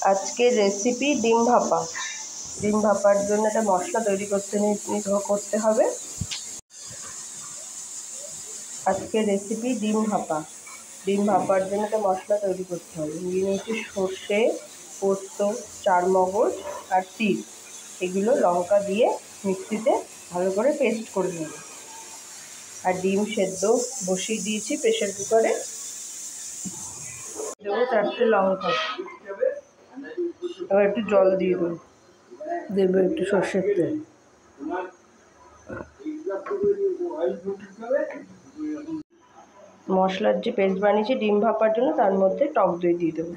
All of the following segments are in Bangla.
আজকের রেসিপি ডিম ভাপা। ডিম ভাপার জন্য একটা মশলা তৈরি করতে হবে। আজকের রেসিপি ডিম ভাপা। ডিম ভাপার জন্য একটা মশলা তৈরি করতে হবে। নিয়ে নিয়েছি সর্ষে, পোস্ত, চারমগজ আর তিল। এগুলো লঙ্কা দিয়ে মিক্সিতে ভালো করে পেস্ট করে নেব। আর ডিম সেদ্ধ বসিয়ে দিয়েছি প্রেসার কুকারে। দেবো 4টে লঙ্কা। এবার একটু জল দিয়ে দেবো একটু সর্ষের তেল। মশলার যে পেস্ট বানিয়েছি ডিম ভাপার জন্য তার মধ্যে টক দই দিয়ে দেবো।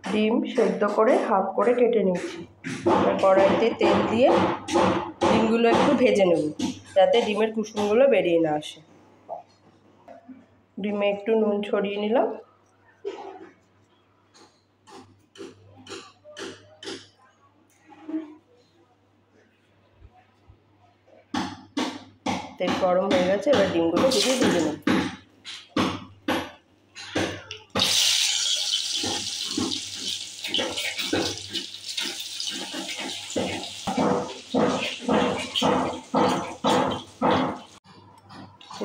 ডিম সেদ্ধ করে হাফ করে কেটে নিচ্ছি। কড়াইতে তেল দিয়ে ডিমগুলো একটু ভেজে নেব যাতে ডিমের কুসুমগুলো বেরিয়ে না আসে। ডিমে একটু নুন ছড়িয়ে নিলাম। তেল গরম হয়ে গেছে, এবার ডিমগুলো দিয়ে ভেজে নেব।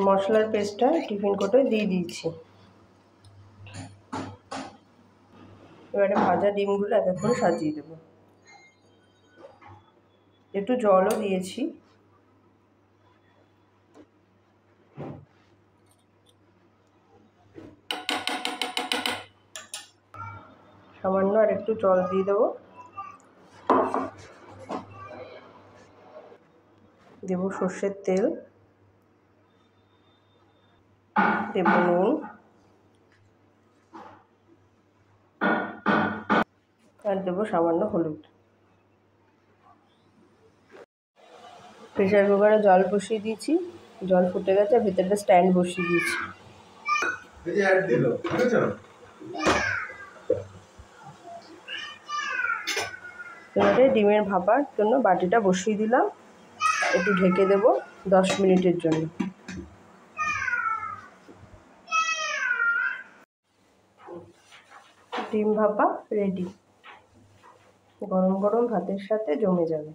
মশলার পেস্টটা টিফিন কোটোয় দিয়ে দিয়েছি। এবারে ভাজা ডিমগুলো এক এক করে সাজিয়ে দেবো। একটু জলও দিয়েছি। সামান্য আর একটু জল দিয়ে দেবো। দেবো সর্ষের তেল, দেবো নুন, আর দেবো সামান্য হলুদ। প্রেসার কুকারে জল বসিয়ে দিয়েছি। জল ফুটে গেছে, ভেতরটা স্ট্যান্ড বসিয়ে দিয়েছি। এবারে ডিমের ভাপার জন্য বাটিটা বসিয়ে দিলাম। একটু ঢেকে দেবো 10 মিনিটের জন্য। ডিম ভাপা রেডি। গরম গরম ভাতের সাথে জমে যাবে।